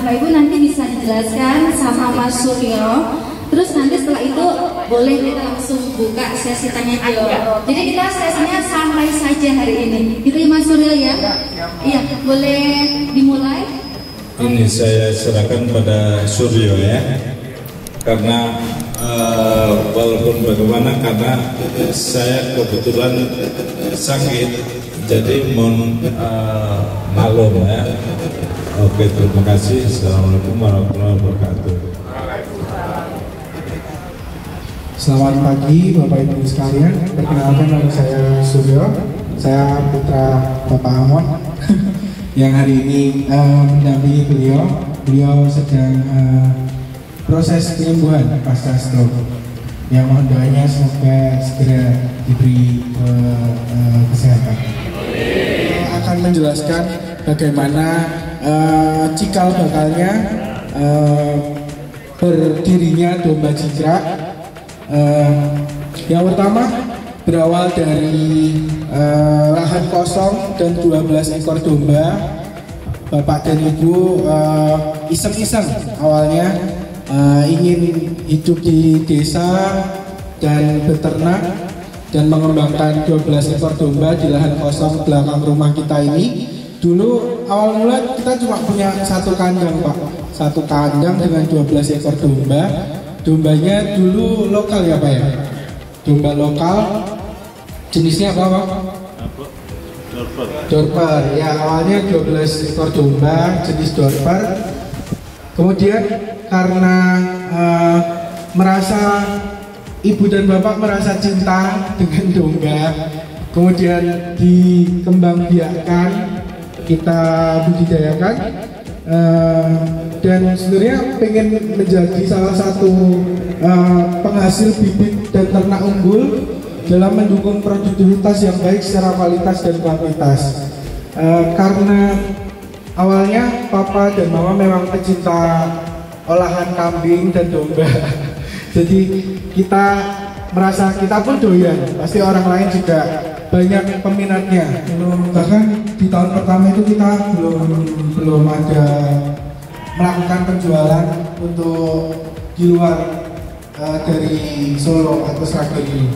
Bapak Ibu nanti bisa dijelaskan sama Mas Suryo. Terus nanti setelah itu boleh kita langsung buka sesi tanya jawab. Jadi kita sesinya santai saja hari ini. Gitu ya Mas Suryo ya? Iya, boleh dimulai. Ini saya serahkan pada Suryo ya. Karena walaupun bagaimana, karena saya kebetulan sakit, jadi mohon maklum ya. Oke, terima kasih. Assalamualaikum warahmatullahi wabarakatuh. Selamat pagi Bapak Ibu sekalian. Perkenalkan, nama saya Suryo. Saya putra Bapak Amon yang hari ini mendampingi beliau. Beliau sedang proses penyembuhan pasca stroke. Yang mohon doanya semoga segera diberi kesehatan. Akan menjelaskan bagaimana cikal bakalnya berdirinya domba Cikrak. Yang pertama berawal dari lahan kosong dan 12 ekor domba. Bapak dan Ibu iseng-iseng awalnya ingin hidup di desa dan beternak dan mengembangkan 12 ekor domba di lahan kosong belakang rumah kita ini. Dulu awal mula kita cuma punya satu kandang Pak, satu kandang dengan 12 ekor domba. Dombanya dulu lokal ya Pak ya? Domba lokal, jenisnya apa Pak? Dorper. Ya, awalnya 12 ekor domba jenis Dorper. Kemudian karena merasa ibu dan bapak merasa cinta dengan domba, kemudian dikembangbiakkan, kita budidayakan. Dan sebenarnya pengen menjadi salah satu penghasil bibit dan ternak unggul dalam mendukung produktivitas yang baik secara kualitas dan kuantitas. Karena awalnya papa dan mama memang pecinta olahan kambing dan domba. Jadi kita merasa kita pun doyan, pasti orang lain juga banyak peminatnya. Bahkan di tahun pertama itu kita belum ada melakukan penjualan untuk di luar dari Solo atau Sragen ini.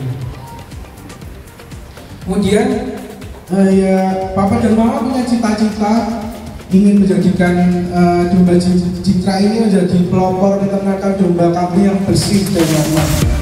Kemudian ya papa dan mama punya cita-cita ingin menjadikan domba Cikrak ini menjadi pelopor peternakan domba kambing yang bersih dan nyaman.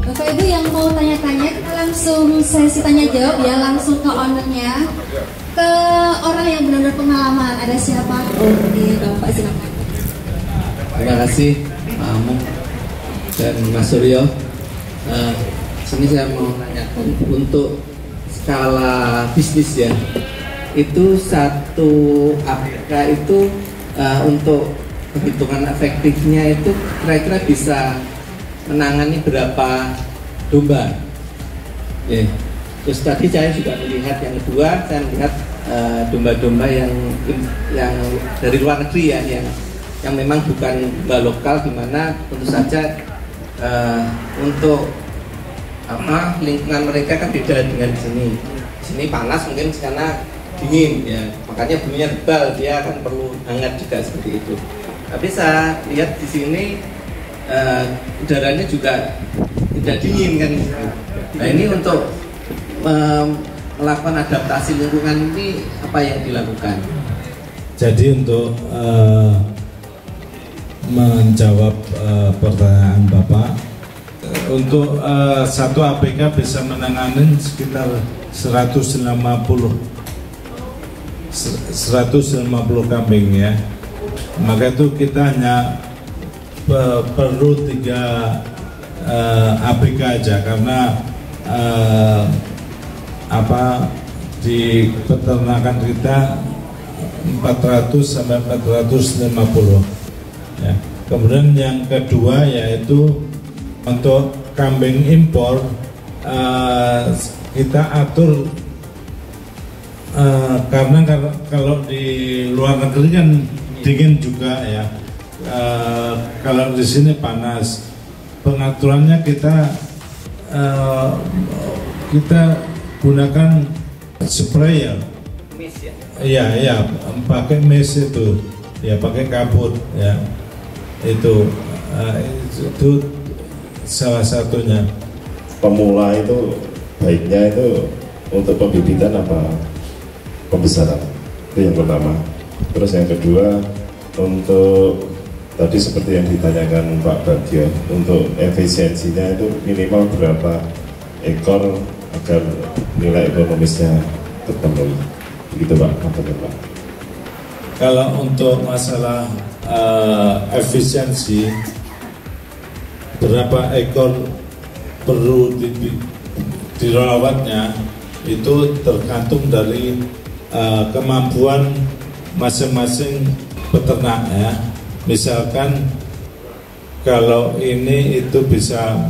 Bapak Ibu yang mau tanya-tanya, kita langsung sesi tanya jawab ya, langsung ke ownernya, ke orang yang benar-benar pengalaman. Ada siapa? Di Bapak silakan. Terima kasih Pak Amung dan Mas Suryo. Sini saya mau tanyakan untuk skala bisnis ya. Itu satu APK itu untuk perhitungan efektifnya itu kira-kira bisa menangani berapa domba? Terus tadi saya juga melihat yang kedua, saya melihat domba-domba yang dari luar negeri ya, yang memang bukan domba lokal, di mana tentu saja untuk lingkungan mereka kan beda dengan di sini. Di sini panas mungkin karena dingin ya, makanya bulunya tebal, dia akan perlu hangat juga seperti itu. Tapi saya lihat di sini udaranya juga tidak dingin kan. Nah ini untuk melakukan adaptasi lingkungan ini apa yang dilakukan? Jadi untuk menjawab pertanyaan Bapak. Untuk satu APK bisa menangani sekitar 150 kambing ya. Maka itu kita hanya perlu 3 APK aja, karena di peternakan kita 400 sampai 450 ya. Kemudian yang kedua yaitu untuk kambing impor, kita atur karena kalau di luar negeri kan dingin juga ya, kalau di sini panas. Pengaturannya kita gunakan sprayer. Iya, pakai mesh itu, ya pakai kabut ya. Itu salah satunya. Pemula itu baiknya itu untuk pembibitan apa pembesaran, itu yang pertama. Terus yang kedua, untuk tadi seperti yang ditanyakan Pak Bagio, untuk efisiensinya itu minimal berapa ekor agar nilai ekonomisnya terpenuhi. Begitu Pak, Pak. Kalau untuk masalah efisiensi, berapa ekor perlu dirawatnya itu tergantung dari kemampuan masing-masing peternak ya. Misalkan kalau ini itu bisa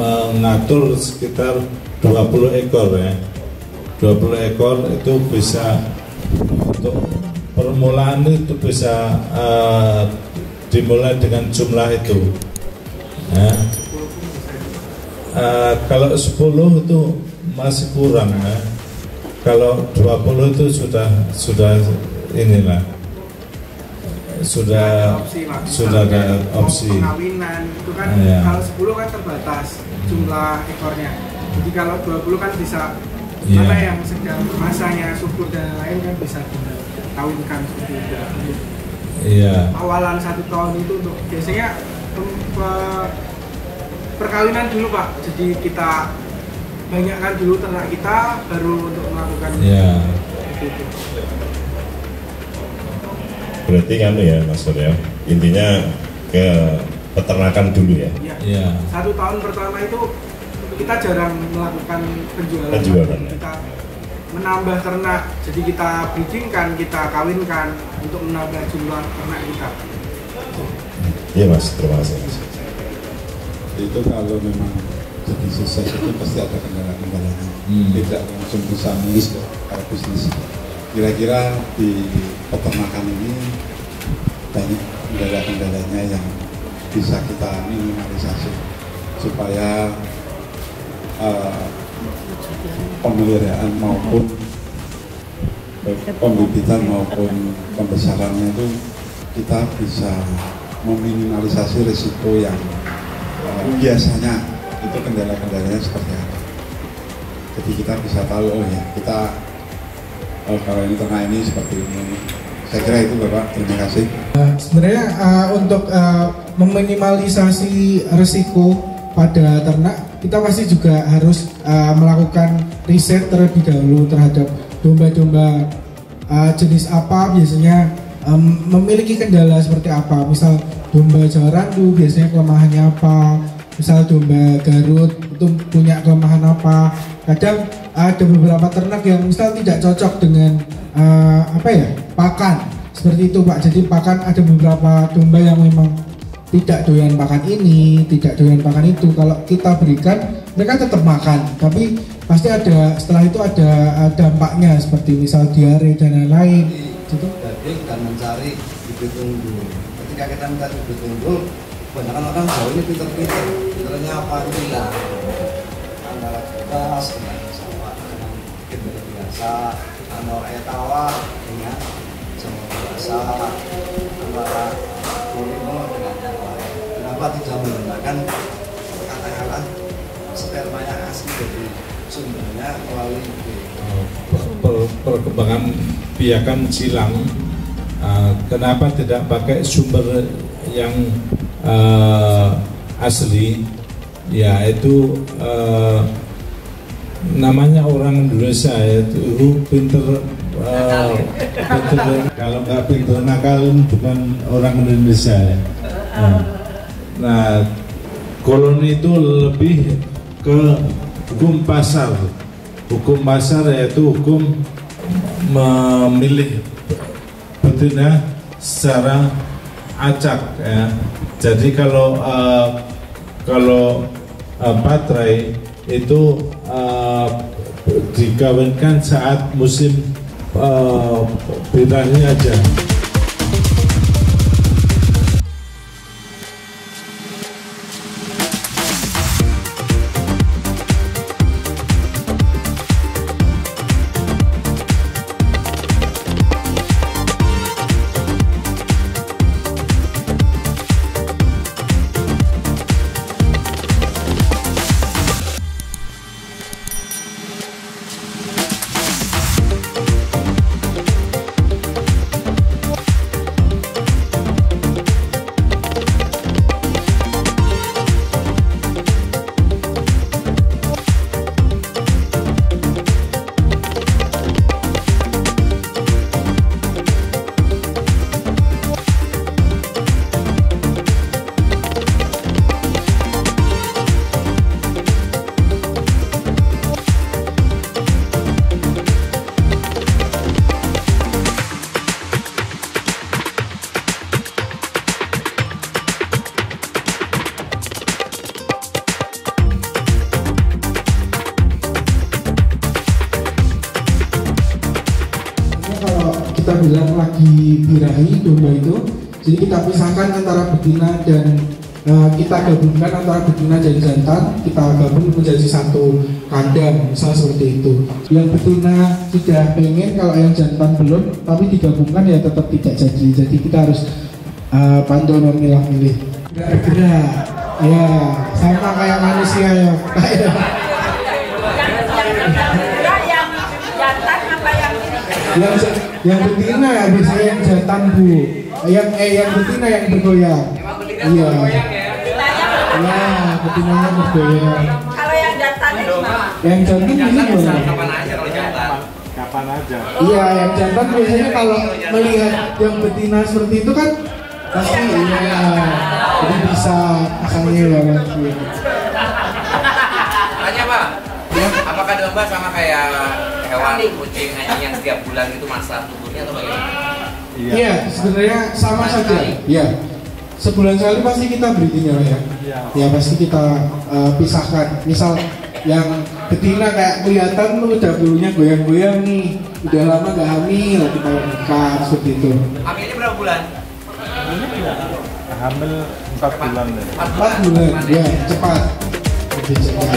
mengatur sekitar 20 ekor ya. 20 ekor itu bisa, untuk permulaan itu bisa dimulai dengan jumlah itu ya. Kalau 10 itu masih kurang ya. Kalau 20 itu sudah inilah, sudah ada opsi. Pengawinan itu kan Ya. Kalau 10 kan terbatas jumlah ekornya. Jadi kalau 20 kan bisa Ya. mana yang sedang masanya subur dan lain kan bisa dikawinkan seperti itu. Iya. Awalan 1 tahun itu untuk biasanya perkawinan dulu Pak. Jadi kita banyakkan dulu ternak kita, baru untuk melakukan itu. Berarti kan ya Mas Suryo, intinya ke peternakan dulu ya. Iya. 1 tahun pertama itu kita jarang melakukan penjualan. Kita menambah ternak, jadi kita breedingkan, kita kawinkan untuk menambah jumlah ternak kita. Iya Mas, terima kasih Mas. Itu kalau memang jadi sukses itu pasti ada kendala-kendalanya, tidak langsung bisa mulus kalau bisnis. Kira-kira di peternakan ini banyak kendala-kendalanya yang bisa kita minimalisasi supaya pemeliharaan maupun pembibitan maupun pembesarannya itu kita bisa meminimalisasi risiko yang biasanya itu kendala-kendalanya seperti apa. Jadi kita bisa tahu, oh ya kita kalau ini ternak ini seperti ini. Saya kira itu Bapak, terima kasih. Sebenarnya untuk meminimalisasi risiko pada ternak, kita pasti juga harus melakukan riset terlebih dahulu terhadap domba-domba jenis apa biasanya memiliki kendala seperti apa. Misal domba Jawa Randu biasanya kelemahannya apa, misal domba Garut itu punya kelemahan apa. Kadang ada beberapa ternak yang misal tidak cocok dengan pakan seperti itu Pak. Jadi pakan, ada beberapa domba yang memang tidak doyan pakan ini, tidak doyan pakan itu. Kalau kita berikan, mereka tetap makan, tapi pasti ada, setelah itu ada dampaknya seperti misal diare dan lain-lain. Gitu. Daging dan mencari bibit unggul. Ketika kita mencari bibit unggul, kebanyakan orang Jawa ini pinter-pinter. Pinternya apa itu ya? Antara kertas dengan sama dengan bibit biasa, antara tawa dengan sama biasa, antara kulino dengan yang lain. Kenapa tidak menggunakan katakanlah sperma yang asli dari sumbernya melalui perkembangan biakan silang Kenapa tidak pakai sumber yang asli? Ya itu namanya orang Indonesia itu pinter. Kalau nggak pinter nakalin bukan orang Indonesia ya. Nah, koloni itu lebih ke hukum pasar. Hukum pasar yaitu hukum memilih betina secara acak ya. Jadi kalau patrai itu dikawinkan saat musim birahi aja. Kita bilang lagi birahi domba itu, jadi kita pisahkan antara betina dan kita gabungkan antara betina dan jantan, kita gabung menjadi satu kandang, misal seperti itu. Yang betina sudah pengen, kalau yang jantan belum, tapi digabungkan ya tetap tidak jadi. Jadi kita harus pandai memilah-milih. Gerak-gerak, ya sama kayak manusia ya. Yang betina ya biasanya yang jantan bu, yang betina yang bergoyang. Iya. Ya, betinanya bergoyang. Kalau yang jantan itu yang jantan biasanya kapan aja kalau jantan? Kapan aja? Iya, yang jantan biasanya kalau melihat yang betina seperti itu kan pasti iya, jadi bisa asalnya banget. Tanya Pak, apakah domba sama kayak hewan kucing anjing yang setiap bulan itu masa tubuhnya atau bagaimana? Iya, sebenarnya sama saja. Iya, sebulan sekali pasti kita breeding ya. Ya pasti kita pisahkan. Misal yang betina kayak kelihatan lu udah bulunya goyang-goyang nih, udah lama gak hamil, kita buka seperti itu. Hamilnya berapa bulan? Hamil 4 bulan deh. 4 bulan, ya cepat. Lebih cepat.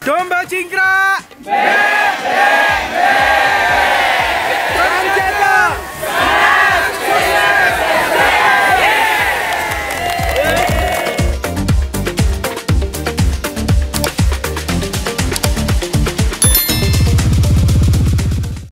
Domba jingkrak!